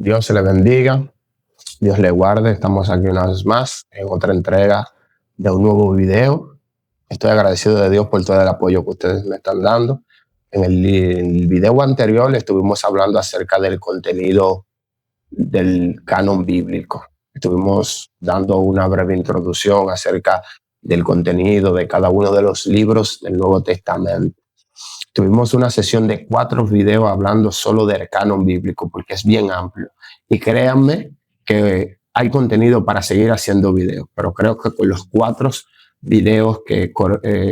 Dios le bendiga, Dios le guarde. Estamos aquí una vez más en otra entrega de un nuevo video. Estoy agradecido de Dios por todo el apoyo que ustedes me están dando. En el video anterior estuvimos hablando acerca del contenido del canon bíblico. Estuvimos dando una breve introducción acerca del contenido de cada uno de los libros del Nuevo Testamento. Tuvimos una sesión de 4 videos hablando solo del canon bíblico porque es bien amplio. Y créanme que hay contenido para seguir haciendo videos, pero creo que con los 4 videos que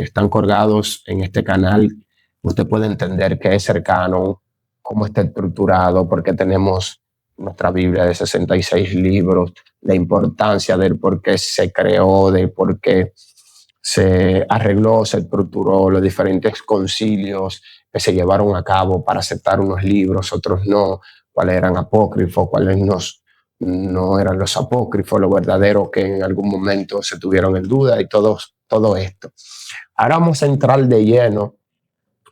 están colgados en este canal, usted puede entender qué es el canon, cómo está estructurado, por qué tenemos nuestra Biblia de 66 libros, la importancia del por qué se creó, de por qué se arregló, se estructuró, los diferentes concilios que se llevaron a cabo para aceptar unos libros, otros no, cuáles eran apócrifos, cuáles no eran los apócrifos, lo verdadero que en algún momento se tuvieron en duda y todo esto. Ahora vamos a entrar de lleno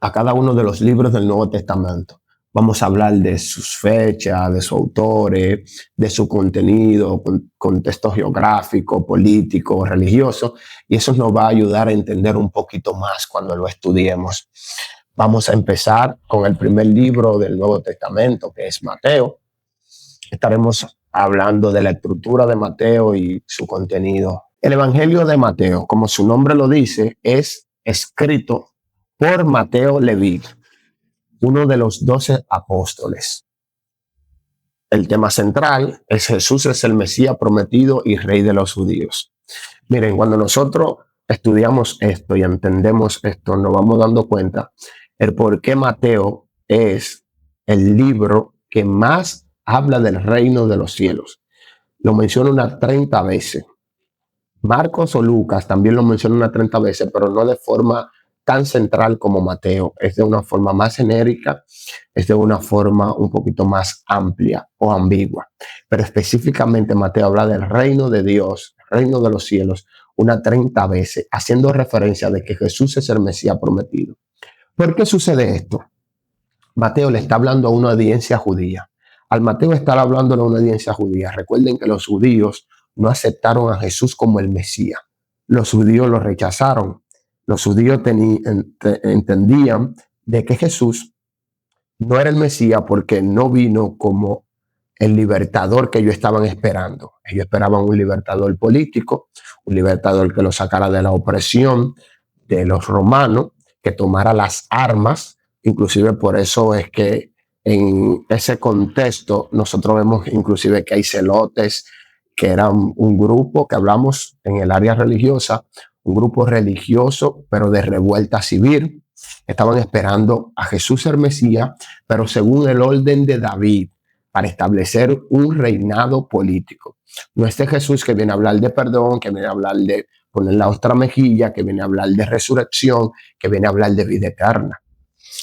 a cada uno de los libros del Nuevo Testamento. Vamos a hablar de sus fechas, de sus autores, de su contenido, contexto geográfico, político, religioso, y eso nos va a ayudar a entender un poquito más cuando lo estudiemos. Vamos a empezar con el primer libro del Nuevo Testamento, que es Mateo. Estaremos hablando de la estructura de Mateo y su contenido. El Evangelio de Mateo, como su nombre lo dice, es escrito por Mateo Leví, uno de los 12 apóstoles. El tema central es Jesús es el Mesías prometido y Rey de los judíos. Miren, cuando nosotros estudiamos esto y entendemos esto, nos vamos dando cuenta el por qué Mateo es el libro que más habla del reino de los cielos. Lo menciona unas 30 veces. Marcos o Lucas también lo menciona unas 30 veces, pero no de forma tan central como Mateo. Es de una forma más genérica, es de una forma un poquito más amplia o ambigua. Pero específicamente Mateo habla del reino de Dios, el reino de los cielos, unas 30 veces, haciendo referencia de que Jesús es el Mesías prometido. ¿Por qué sucede esto? Mateo le está hablando a una audiencia judía. Al Mateo estar hablando a una audiencia judía, recuerden que los judíos no aceptaron a Jesús como el Mesías. Los judíos lo rechazaron. Los judíos entendían de que Jesús no era el Mesías porque no vino como el libertador que ellos estaban esperando. Ellos esperaban un libertador político, un libertador que los sacara de la opresión de los romanos, que tomara las armas. Inclusive por eso es que en ese contexto nosotros vemos inclusive que hay celotes, que eran un grupo que hablamos en el área religiosa, un grupo religioso, pero de revuelta civil. Estaban esperando a Jesús el Mesías, pero según el orden de David, para establecer un reinado político. No este Jesús que viene a hablar de perdón, que viene a hablar de poner la otra mejilla, que viene a hablar de resurrección, que viene a hablar de vida eterna.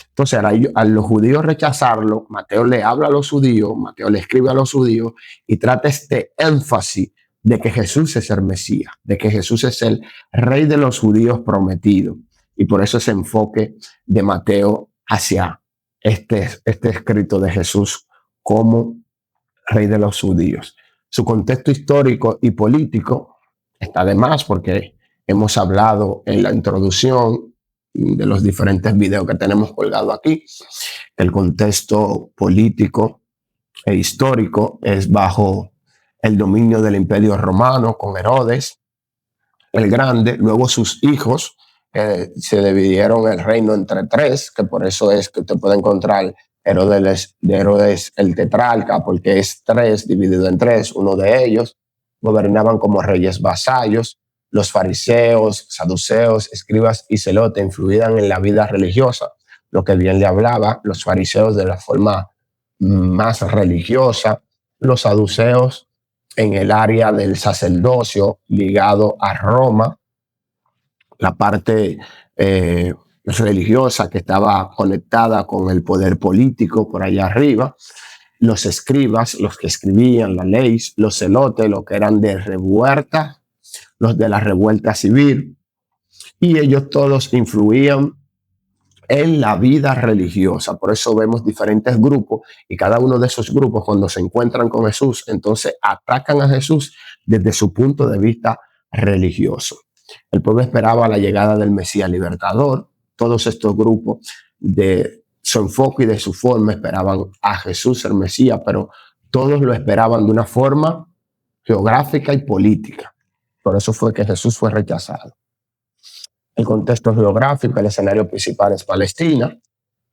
Entonces, a los judíos rechazarlo, Mateo le habla a los judíos, Mateo le escribe a los judíos y trata este énfasis de que Jesús es el Mesías, de que Jesús es el Rey de los judíos prometido. Y por eso ese enfoque de Mateo hacia este escrito de Jesús como Rey de los judíos. Su contexto histórico y político está de más porque hemos hablado en la introducción de los diferentes videos que tenemos colgado aquí. El contexto político e histórico es bajo el dominio del Imperio Romano con Herodes el Grande. Luego sus hijos se dividieron el reino entre 3, que por eso es que usted puede encontrar Herodes el tetrarca, porque es 3 dividido en 3. Uno de ellos gobernaban como reyes vasallos. Los fariseos, saduceos, escribas y celotes influían en la vida religiosa, lo que bien le hablaba, los fariseos de la forma más religiosa, los saduceos en el área del sacerdocio ligado a Roma, la parte religiosa que estaba conectada con el poder político por allá arriba, los escribas, los que escribían la ley, los celotes, los que eran de revuelta, los de la revuelta civil, y ellos todos influían en la vida religiosa. Por eso vemos diferentes grupos y cada uno de esos grupos cuando se encuentran con Jesús, entonces atacan a Jesús desde su punto de vista religioso. El pueblo esperaba la llegada del Mesías libertador. Todos estos grupos de su enfoque y de su forma esperaban a Jesús el Mesías, pero todos lo esperaban de una forma geográfica y política. Por eso fue que Jesús fue rechazado. El contexto geográfico, el escenario principal es Palestina.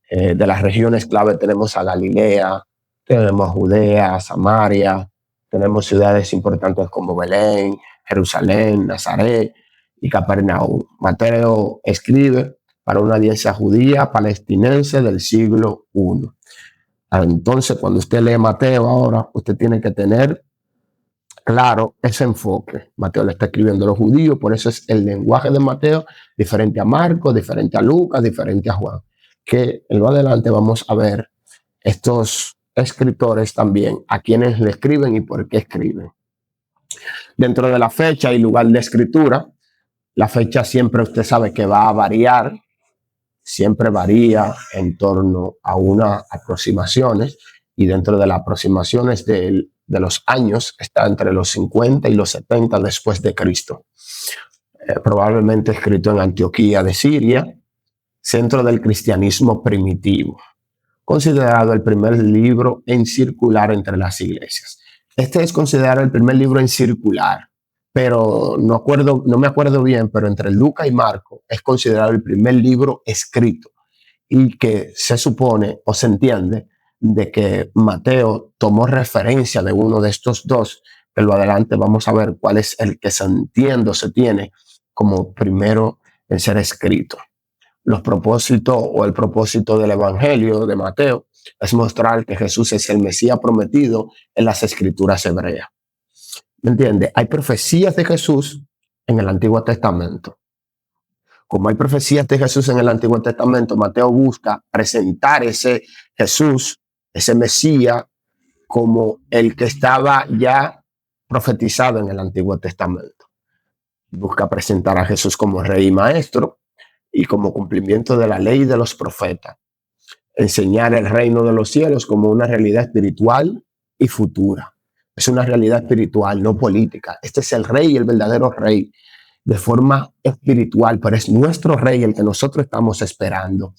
De las regiones clave tenemos a Galilea, tenemos Judea, Samaria, tenemos ciudades importantes como Belén, Jerusalén, Nazaret y Capernaum. Mateo escribe para una audiencia judía palestinense del siglo I. Entonces, cuando usted lee Mateo ahora, usted tiene que tener claro ese enfoque. Mateo le está escribiendo a los judíos, por eso es el lenguaje de Mateo diferente a Marcos, diferente a Lucas, diferente a Juan. Que en lo adelante vamos a ver estos escritores también, a quienes le escriben y por qué escriben. Dentro de la fecha y lugar de escritura, la fecha siempre usted sabe que va a variar, siempre varía en torno a unas aproximaciones, y dentro de las aproximaciones de los años está entre los 50 y los 70 después de Cristo. Probablemente escrito en Antioquía de Siria, centro del cristianismo primitivo, considerado el primer libro en circular entre las iglesias. Este es considerado el primer libro en circular, pero no me acuerdo bien, pero entre Lucas y Marcos es considerado el primer libro escrito, y que se supone o se entiende de que Mateo tomó referencia de uno de estos dos, pero adelante vamos a ver cuál es el que se entiende o se tiene como primero en ser escrito. Los propósitos o el propósito del Evangelio de Mateo es mostrar que Jesús es el Mesías prometido en las escrituras hebreas. ¿Me entiende? Hay profecías de Jesús en el Antiguo Testamento. Como hay profecías de Jesús en el Antiguo Testamento, Mateo busca presentar ese Jesús, ese Mesías, como el que estaba ya profetizado en el Antiguo Testamento. Busca presentar a Jesús como rey y maestro y como cumplimiento de la ley de los profetas. Enseñar el reino de los cielos como una realidad espiritual y futura. Es una realidad espiritual, no política. Este es el rey, el verdadero rey, de forma espiritual, pero es nuestro rey el que nosotros estamos esperando.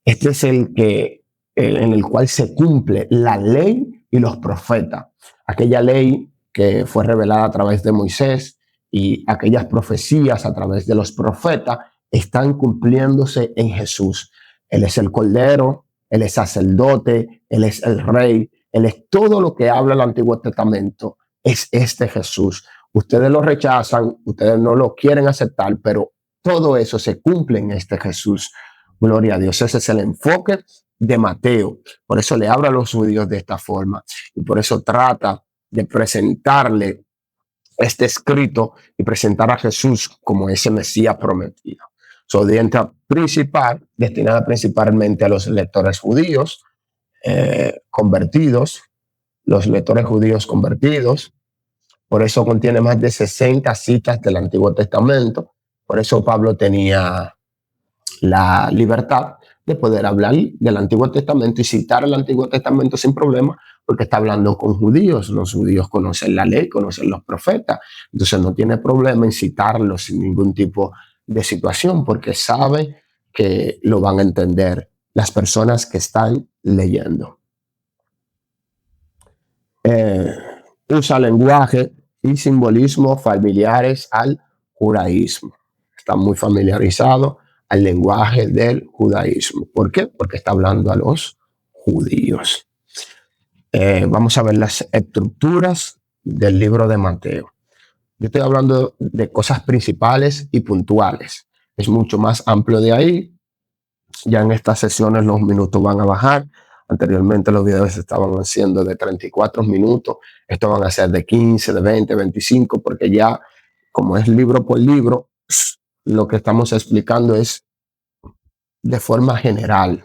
Este es el que en el cual se cumple la ley y los profetas. Aquella ley que fue revelada a través de Moisés y aquellas profecías a través de los profetas están cumpliéndose en Jesús. Él es el Cordero, Él es sacerdote, Él es el Rey, Él es todo lo que habla el Antiguo Testamento, es este Jesús. Ustedes lo rechazan, ustedes no lo quieren aceptar, pero todo eso se cumple en este Jesús. Gloria a Dios. Ese es el enfoque de Mateo. Por eso le habla a los judíos de esta forma y por eso trata de presentarle este escrito y presentar a Jesús como ese Mesías prometido. Su audiencia principal, destinada principalmente a los lectores judíos convertidos, los lectores judíos convertidos. Por eso contiene más de 60 citas del Antiguo Testamento. Por eso Pablo tenía la libertad de poder hablar del Antiguo Testamento y citar el Antiguo Testamento sin problema, porque está hablando con judíos. Los judíos conocen la ley, conocen los profetas, entonces no tiene problema en citarlos sin ningún tipo de situación, porque sabe que lo van a entender las personas que están leyendo. Usa lenguaje y simbolismo familiares al judaísmo. Está muy familiarizado al lenguaje del judaísmo. ¿Por qué? Porque está hablando a los judíos. Vamos a ver las estructuras del libro de Mateo. Yo estoy hablando de cosas principales y puntuales. Es mucho más amplio de ahí. Ya en estas sesiones los minutos van a bajar. Anteriormente los videos estaban haciendo de 34 minutos. Estos van a ser de 15, de 20, 25, porque ya como es libro por libro, lo que estamos explicando es de forma general,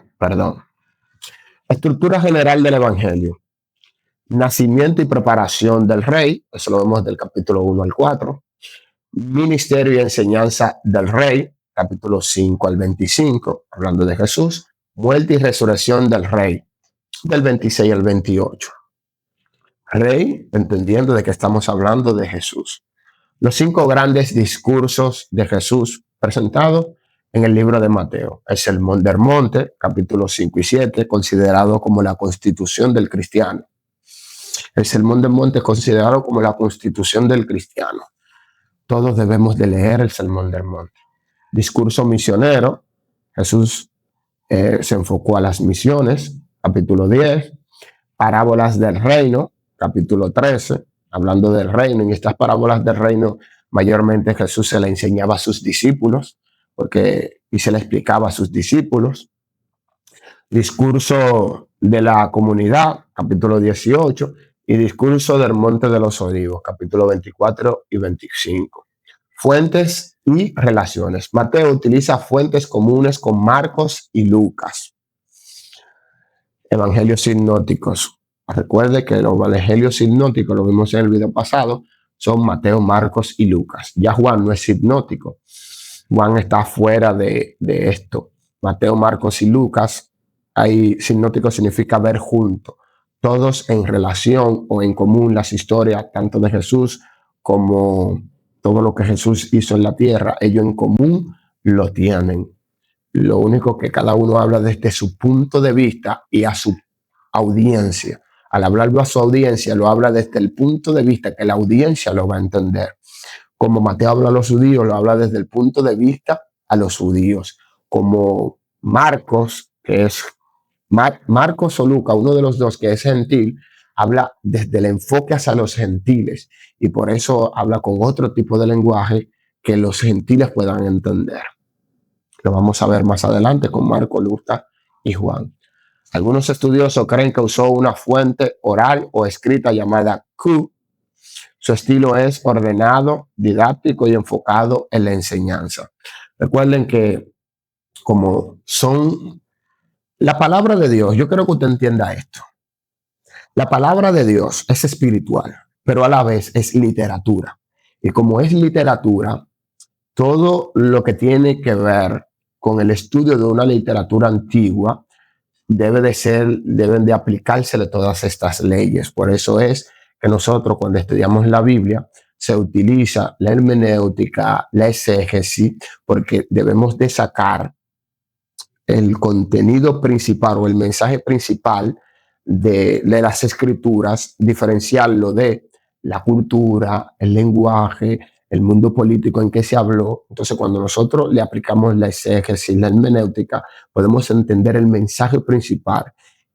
Estructura general del Evangelio. Nacimiento y preparación del rey, eso lo vemos del capítulo 1 al 4. Ministerio y enseñanza del rey, capítulo 5 al 25, hablando de Jesús, muerte y resurrección del Rey, del 26 al 28. Rey, entendiendo de que estamos hablando de Jesús. Los 5 grandes discursos de Jesús presentados en el libro de Mateo. El Sermón del Monte, capítulos 5 y 7, considerado como la constitución del cristiano. El Sermón del Monte es considerado como la constitución del cristiano. Todos debemos de leer el Sermón del Monte. Discurso misionero. Jesús se enfocó a las misiones, capítulo 10. Parábolas del reino, capítulo 13, hablando del reino. En estas parábolas del reino, mayormente Jesús se le enseñaba a sus discípulos, y se le explicaba a sus discípulos. Discurso de la comunidad, capítulo 18, y discurso del Monte de los Olivos, capítulo 24 y 25. Fuentes y relaciones. Mateo utiliza fuentes comunes con Marcos y Lucas. Evangelios sinópticos. Recuerde que los evangelios sinópticos, lo vimos en el video pasado, son Mateo, Marcos y Lucas. Ya Juan no es sinóptico. Juan está fuera de esto. Mateo, Marcos y Lucas, ahí sinóptico significa ver junto. Todos en relación o en común las historias, tanto de Jesús como todo lo que Jesús hizo en la tierra, ellos en común lo tienen. Lo único que cada uno habla desde su punto de vista y a su audiencia. Al hablarlo a su audiencia, lo habla desde el punto de vista que la audiencia lo va a entender. Como Mateo habla a los judíos, lo habla desde el punto de vista a los judíos. Como Marcos, que es Marcos o Lucas, uno de los dos que es gentil, habla desde el enfoque hacia los gentiles. Y por eso habla con otro tipo de lenguaje que los gentiles puedan entender. Lo vamos a ver más adelante con Marcos, Lucas y Juan. Algunos estudiosos creen que usó una fuente oral o escrita llamada Q. Su estilo es ordenado, didáctico y enfocado en la enseñanza. Recuerden que como son la palabra de Dios, yo quiero que usted entienda esto. La palabra de Dios es espiritual, pero a la vez es literatura. Y como es literatura, todo lo que tiene que ver con el estudio de una literatura antigua deben de aplicársele todas estas leyes. Por eso es que nosotros cuando estudiamos la Biblia se utiliza la hermenéutica, la exégesis, porque debemos de sacar el contenido principal o el mensaje principal de las escrituras, diferenciarlo de la cultura, el lenguaje, el mundo político en que se habló. Entonces, cuando nosotros le aplicamos la exégesis, la hermenéutica, podemos entender el mensaje principal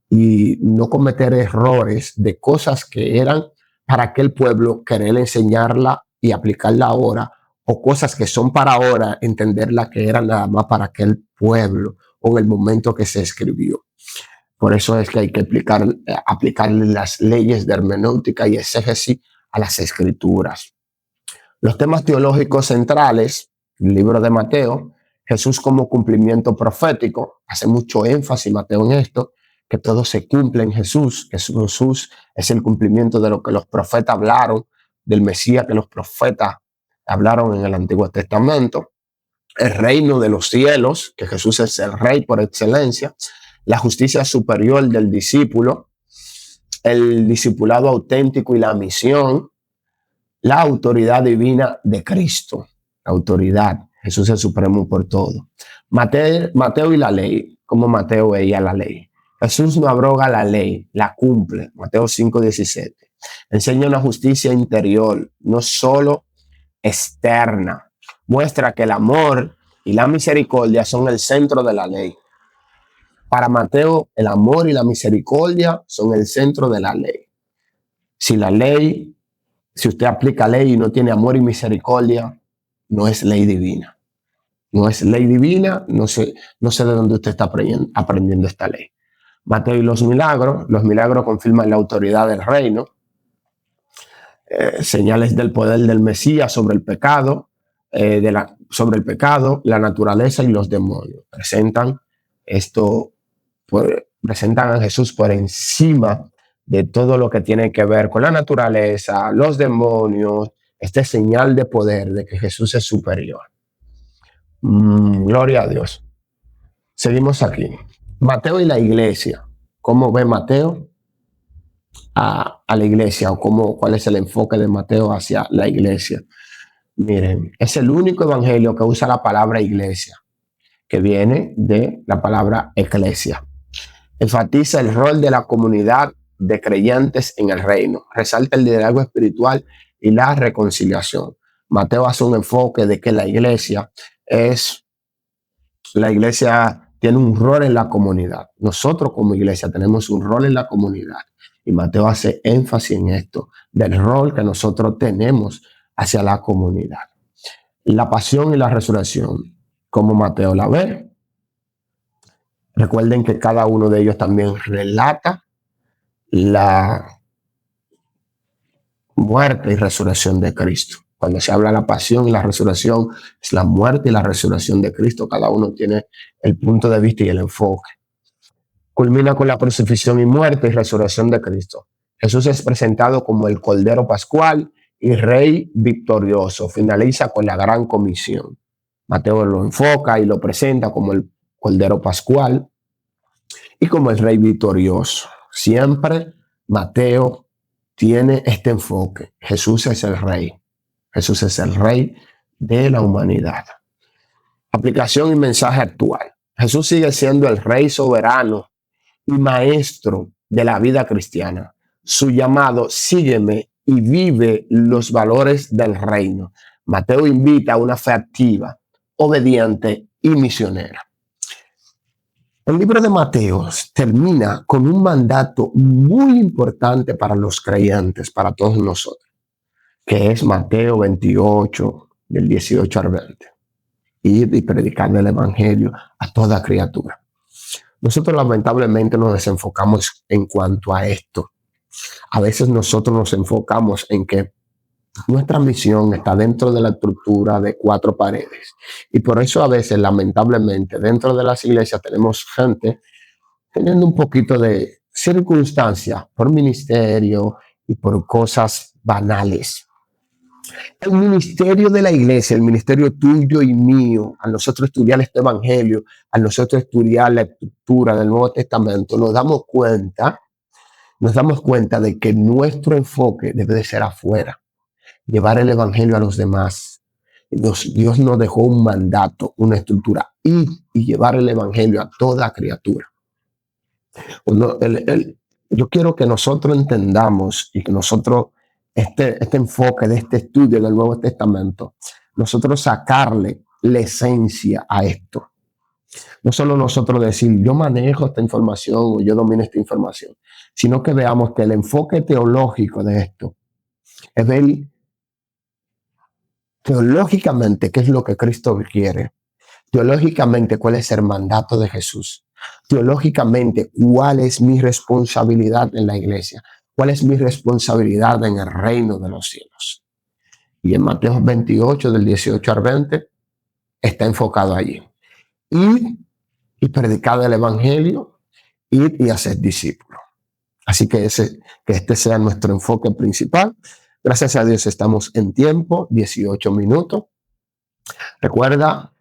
y no cometer errores de cosas que eran para aquel pueblo, querer enseñarla y aplicarla ahora, o cosas que son para ahora, entenderla que eran nada más para aquel pueblo o en el momento que se escribió. Por eso es que hay que aplicarle las leyes de hermenéutica y exégesis a las escrituras. Los temas teológicos centrales, el libro de Mateo, Jesús como cumplimiento profético, hace mucho énfasis Mateo en esto, que todo se cumple en Jesús, que Jesús es el cumplimiento de lo que los profetas hablaron, del Mesías que los profetas hablaron en el Antiguo Testamento. El reino de los cielos, que Jesús es el rey por excelencia, la justicia superior del discípulo, el discipulado auténtico y la misión, la autoridad divina de Cristo, la autoridad, Jesús es supremo por todo. Mateo y la ley, como Mateo veía la ley. Jesús no abroga la ley, la cumple, Mateo 5:17. Enseña una justicia interior, no solo externa. Muestra que el amor y la misericordia son el centro de la ley. Para Mateo, el amor y la misericordia son el centro de la ley. Si usted aplica ley y no tiene amor y misericordia, no es ley divina. No es ley divina, no sé de dónde usted está aprendiendo esta ley. Mateo y los milagros confirman la autoridad del reino, señales del poder del Mesías sobre el pecado, la naturaleza y los demonios. Presentan a Jesús por encima de todo lo que tiene que ver con la naturaleza, los demonios, señal de poder de que Jesús es superior. Gloria a Dios. Seguimos aquí. Mateo y la iglesia. ¿Cómo ve Mateo a la iglesia? ¿O cuál es el enfoque de Mateo hacia la iglesia? Miren, es el único evangelio que usa la palabra iglesia, que viene de la palabra eclesia. Enfatiza el rol de la comunidad de creyentes en el reino. Resalta el liderazgo espiritual y la reconciliación. Mateo hace un enfoque de que la iglesia tiene un rol en la comunidad. Nosotros como iglesia tenemos un rol en la comunidad. Y Mateo hace énfasis en esto, del rol que nosotros tenemos hacia la comunidad. La pasión y la resurrección, como Mateo la ve. Recuerden que cada uno de ellos también relata la muerte y resurrección de Cristo. Cuando se habla de la pasión y la resurrección, es la muerte y la resurrección de Cristo. Cada uno tiene el punto de vista y el enfoque. Culmina con la crucifixión y muerte y resurrección de Cristo. Jesús es presentado como el Cordero Pascual y Rey victorioso. Finaliza con la gran comisión. Mateo lo enfoca y lo presenta como el Cordero Pascual y como el Rey victorioso. Siempre Mateo tiene este enfoque. Jesús es el Rey. Jesús es el Rey de la humanidad. Aplicación y mensaje actual. Jesús sigue siendo el Rey soberano y maestro de la vida cristiana. Su llamado, sígueme y vive los valores del reino. Mateo invita a una fe activa, obediente y misionera. El libro de Mateo termina con un mandato muy importante para los creyentes, para todos nosotros, que es Mateo 28, del 18 al 20. Ir y predicar el evangelio a toda criatura. Nosotros lamentablemente nos desenfocamos en cuanto a esto. A veces nosotros nos enfocamos en que nuestra misión está dentro de la estructura de 4 paredes. Y por eso a veces, lamentablemente, dentro de las iglesias tenemos gente teniendo un poquito de circunstancia por ministerio y por cosas banales. El ministerio de la iglesia, el ministerio tuyo y mío, al nosotros estudiar este evangelio, al nosotros estudiar la estructura del Nuevo Testamento, nos damos cuenta de que nuestro enfoque debe de ser afuera, llevar el evangelio a los demás. Dios nos dejó un mandato, una estructura, y llevar el evangelio a toda criatura. Yo quiero que nosotros entendamos y que nosotros este enfoque de este estudio del Nuevo Testamento, nosotros sacarle la esencia a esto. No solo nosotros decir, yo manejo esta información o yo domino esta información, sino que veamos que el enfoque teológico de esto es ver teológicamente qué es lo que Cristo quiere, teológicamente cuál es el mandato de Jesús, teológicamente cuál es mi responsabilidad en la iglesia, cuál es mi responsabilidad en el reino de los cielos. Y en Mateo 28, del 18 al 20, está enfocado allí. Ir y predicar el evangelio, ir y hacer discípulos. Así que este sea nuestro enfoque principal. Gracias a Dios estamos en tiempo, 18 minutos. Recuerda,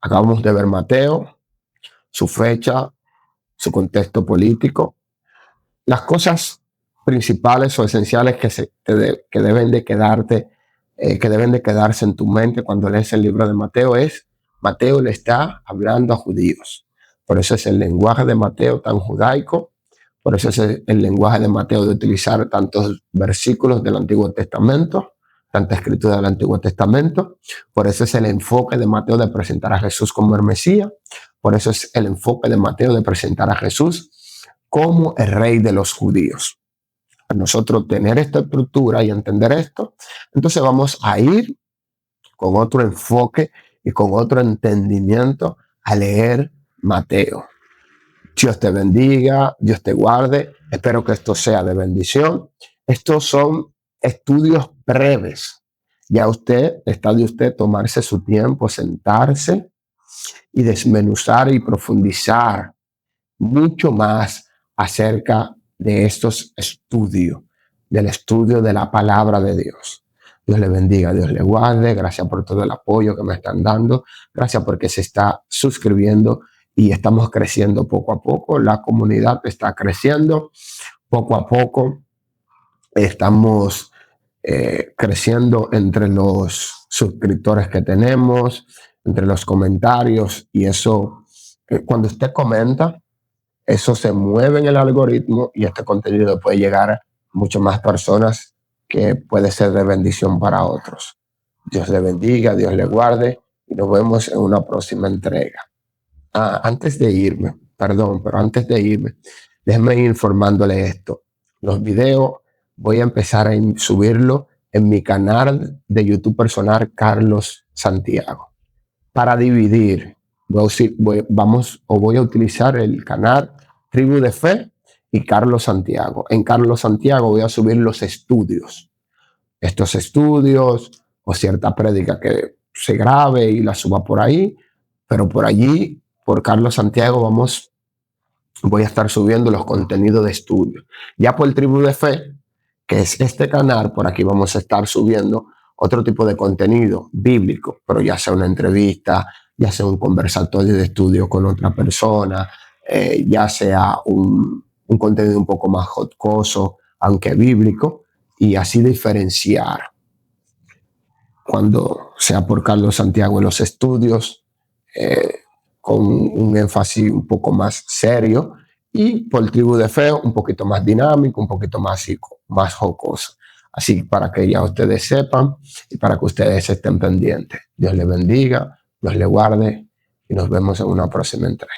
acabamos de ver Mateo, su fecha, su contexto político. Las cosas principales o esenciales que deben de quedarse en tu mente cuando lees el libro de Mateo es, Mateo le está hablando a judíos. Por eso es el lenguaje de Mateo tan judaico. Por eso es el lenguaje de Mateo de utilizar tantos versículos del Antiguo Testamento, tanta escritura del Antiguo Testamento. Por eso es el enfoque de Mateo de presentar a Jesús como el Mesías. Por eso es el enfoque de Mateo de presentar a Jesús como el Rey de los judíos. A nosotros tener esta estructura y entender esto, entonces vamos a ir con otro enfoque y con otro entendimiento a leer Mateo. Dios te bendiga, Dios te guarde. Espero que esto sea de bendición. Estos son estudios breves. Ya está de usted tomarse su tiempo, sentarse y desmenuzar y profundizar mucho más acerca de estos estudios, del estudio de la palabra de Dios. Dios le bendiga, Dios le guarde. Gracias por todo el apoyo que me están dando. Gracias porque se está suscribiendo y estamos creciendo poco a poco. La comunidad está creciendo poco a poco. Estamos creciendo entre los suscriptores que tenemos, entre los comentarios, y eso, cuando usted comenta, eso se mueve en el algoritmo y este contenido puede llegar a muchas más personas, que puede ser de bendición para otros. Dios le bendiga, Dios le guarde y nos vemos en una próxima entrega. Antes de irme, pero antes de irme, déjenme ir informándole esto. Los videos voy a empezar a subirlo en mi canal de YouTube personal, Carlos Santiago. Para dividir, voy a utilizar el canal Tribu de Fe y Carlos Santiago. En Carlos Santiago voy a subir los estudios. Estos estudios o cierta prédica que se grabe y la suba por ahí, pero por allí, por Carlos Santiago, voy a estar subiendo los contenidos de estudio. Ya por el Tribu de Fe, que es este canal, por aquí vamos a estar subiendo otro tipo de contenido bíblico, pero ya sea una entrevista, ya sea un conversatorio de estudio con otra persona, ya sea un contenido un poco más jocoso, aunque bíblico, y así diferenciar. Cuando sea por Carlos Santiago en los estudios, con un énfasis un poco más serio, y por Tribu de Fe un poquito más dinámico, un poquito más jocoso. Así, para que ya ustedes sepan y para que ustedes estén pendientes. Dios les bendiga, Dios les guarde y nos vemos en una próxima entrega.